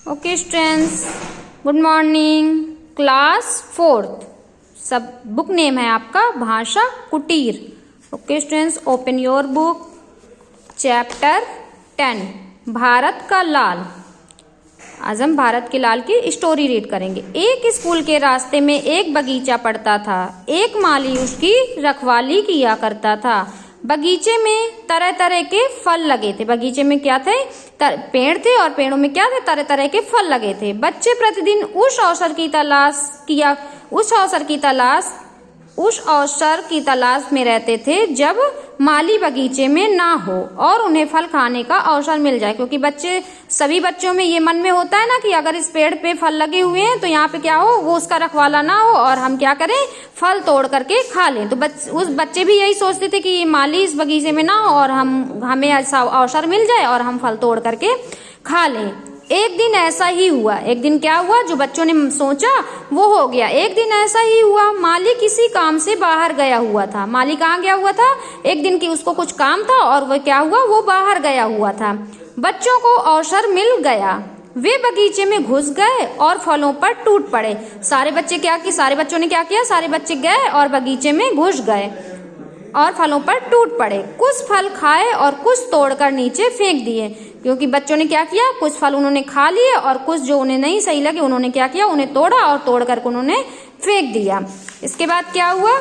Okay students, good morning. Class 4th, सब book name है आपका भाषा कुटीर। Okay students, open your book. Chapter 10 Bharat का लाल। आज हम भारत के लाल की स्टोरी रीड करेंगे। एक स्कूल के रास्ते में एक बगीचा पड़ता था। एक माली उसकी रखवाली किया करता था। बगीचे में तरह तरह के फल लगे थे। बगीचे में क्या थे? पेड़ थे, और पेड़ों में क्या थे? तरह तरह के फल लगे थे। बच्चे प्रतिदिन उस अवसर की तलाश में रहते थे जब माली बगीचे में ना हो और उन्हें फल खाने का अवसर मिल जाए। क्योंकि सभी बच्चों में ये मन में होता है ना कि अगर इस पेड़ पे फल लगे हुए हैं तो यहाँ पे क्या हो, वो उसका रखवाला ना हो और हम क्या करें, फल तोड़ करके खा लें। तो उस बच्चे भी यही सोचते थे कि माली इस बगीचे में ना हो और हमें ऐसा अवसर मिल जाए और हम फल तोड़ करके खा लें। एक दिन ऐसा ही हुआ। एक दिन क्या हुआ, जो बच्चों ने सोचा वो हो गया। एक दिन ऐसा ही हुआ, माली किसी काम से बाहर गया हुआ था। माली कहाँ गया हुआ था? एक दिन की उसको कुछ काम था और वो क्या हुआ, वो बाहर गया हुआ था। बच्चों को अवसर मिल गया। वे बगीचे में घुस गए और फलों पर टूट पड़े। सारे बच्चों ने क्या किया? सारे बच्चे गए और बगीचे में घुस गए और फलों पर टूट पड़े। कुछ फल खाए और कुछ तोड़कर नीचे फेंक दिए। क्योंकि बच्चों ने क्या किया, कुछ फल उन्होंने खा लिए और कुछ जो उन्हें नहीं सही लगे उन्होंने क्या किया, उन्हें तोड़ा और तोड़ कर उन्होंने फेंक दिया। इसके बाद क्या हुआ,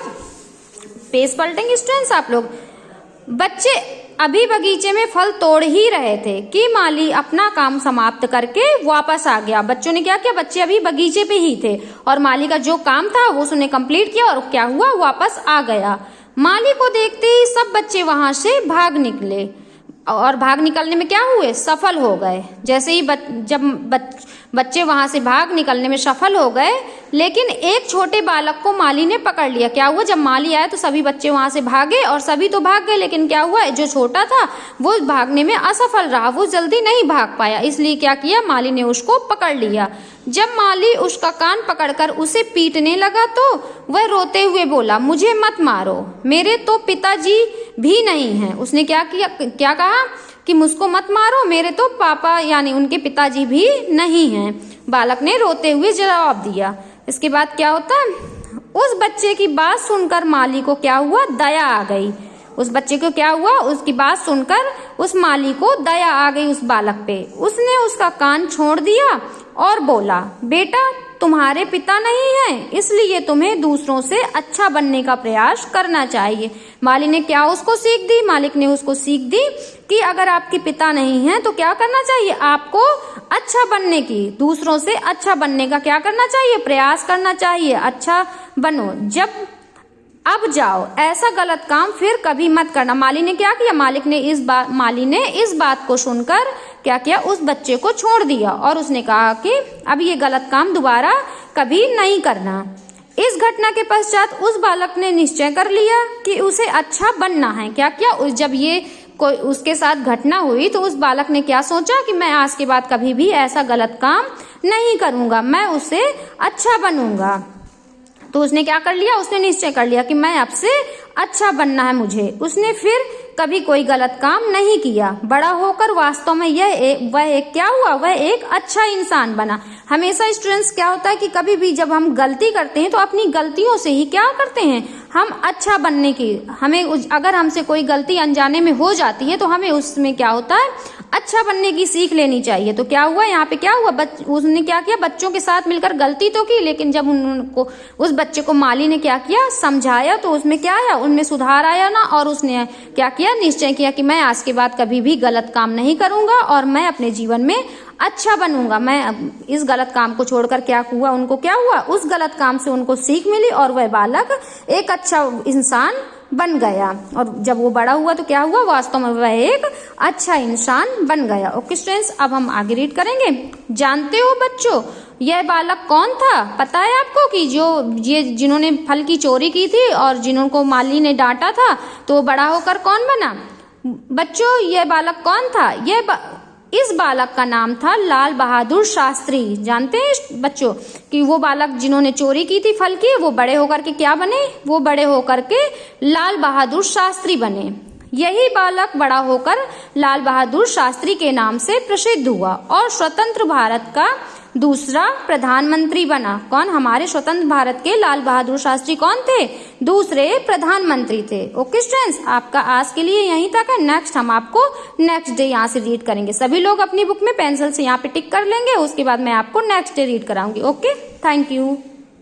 पेज पलटेंगे स्टूडेंट्स आप लोग। बच्चे अभी बगीचे में फल तोड़ ही रहे थे कि माली अपना काम समाप्त करके वापस आ गया। बच्चों ने क्या किया, बच्चे अभी बगीचे पे ही थे और माली का जो काम था वो उसने कंप्लीट किया और क्या हुआ, वापस आ गया। माली को देखते ही सब बच्चे वहां से भाग निकले और भाग निकलने में क्या हुए, सफल हो गए। जैसे ही बच्चे वहां से भाग निकलने में सफल हो गए, लेकिन एक छोटे बालक को माली ने पकड़ लिया। क्या हुआ, जब माली आया तो सभी बच्चे वहां से भागे और सभी तो भाग गए, लेकिन क्या हुआ, जो छोटा था वो भागने में असफल रहा, वो जल्दी नहीं भाग पाया। इसलिए क्या किया, माली ने उसको पकड़ लिया। जब माली उसका कान पकड़कर उसे पीटने लगा तो वह रोते हुए बोला, मुझे मत मारो, मेरे तो पिताजी भी नहीं हैं। उसने क्या कहा कि मुझको मत मारो, मेरे तो पापा यानी उनके पिताजी भी नहीं हैं। बालक ने रोते हुए जवाब दिया। इसके बाद क्या होता है, उस बच्चे की बात सुनकर माली को क्या हुआ, दया आ गई। उस बच्चे को क्या हुआ, उसकी बात सुनकर उस माली को दया आ गई उस बालक पे। उसने उसका कान छोड़ दिया और बोला, बेटा तुम्हारे पिता नहीं हैं, इसलिए तुम्हें दूसरों से अच्छा बनने का प्रयास करना चाहिए। माली ने क्या उसको सीख दी, मालिक ने उसको सीख दी कि अगर आपके पिता नहीं हैं तो क्या करना चाहिए, आपको अच्छा बनने की, दूसरों से अच्छा बनने का क्या करना चाहिए, प्रयास करना चाहिए। अच्छा बनो, अब जाओ, ऐसा गलत काम फिर कभी मत करना। माली ने क्या किया, माली ने इस बात को सुनकर क्या किया, उस बच्चे को छोड़ दिया और उसने कहा कि अब ये गलत काम दोबारा कभी नहीं करना। इस घटना के पश्चात उस बालक ने निश्चय कर लिया कि उसे अच्छा बनना है। क्या किया, जब ये कोई उसके साथ घटना हुई तो उस बालक ने क्या सोचा कि मैं आज के बाद कभी भी ऐसा गलत काम नहीं करूंगा, मैं उससे अच्छा बनूंगा। तो उसने क्या कर लिया, उसने निश्चय कर लिया कि मैं अब से अच्छा बनना है मुझे। उसने फिर कभी कोई गलत काम नहीं किया। बड़ा होकर वास्तव में वह एक अच्छा इंसान बना। हमेशा स्टूडेंट्स क्या होता है कि कभी भी जब हम गलती करते हैं तो अपनी गलतियों से ही क्या करते हैं, हम अच्छा बनने की, अगर हमसे कोई गलती अनजाने में हो जाती है तो हमें उसमें क्या होता है, अच्छा बनने की सीख लेनी चाहिए। तो क्या हुआ यहाँ पे, क्या हुआ, उसने क्या किया, बच्चों के साथ मिलकर गलती तो की, लेकिन जब उस बच्चे को माली ने क्या किया, समझाया, तो उसमें क्या आया, उनमें सुधार आया ना। और उसने क्या किया, निश्चय किया कि मैं आज के बाद कभी भी गलत काम नहीं करूंगा और मैं अपने जीवन में अच्छा बनूंगा। मैं इस गलत काम को छोड़कर क्या हुआ, उनको क्या हुआ, उस गलत काम से उनको सीख मिली और वह बालक एक अच्छा इंसान बन गया। और जब वो बड़ा हुआ तो क्या हुआ, वास्तव में वह एक अच्छा इंसान बन गया। ओके स्टूडेंट्स, अब हम आगे रीड करेंगे। जानते हो बच्चों, यह बालक कौन था? पता है आपको कि जिन्होंने फल की चोरी की थी और जिनको माली ने डांटा था, तो बड़ा होकर कौन बना? बच्चों, यह बालक कौन था? इस बालक का नाम था लाल बहादुर शास्त्री। जानते हैं बच्चों कि वो बालक जिन्होंने चोरी की थी फल की, वो बड़े होकर के क्या बने, वो बड़े होकर के लाल बहादुर शास्त्री बने। यही बालक बड़ा होकर लाल बहादुर शास्त्री के नाम से प्रसिद्ध हुआ और स्वतंत्र भारत का दूसरा प्रधानमंत्री बना। कौन? हमारे स्वतंत्र भारत के लाल बहादुर शास्त्री कौन थे? दूसरे प्रधानमंत्री थे। ओके स्टूडेंट्स, आपका आज के लिए यहीं तक है। नेक्स्ट हम आपको नेक्स्ट डे यहाँ से रीड करेंगे। सभी लोग अपनी बुक में पेंसिल से यहाँ पे टिक कर लेंगे, उसके बाद मैं आपको नेक्स्ट डे रीड कराऊंगी। Okay, thank you.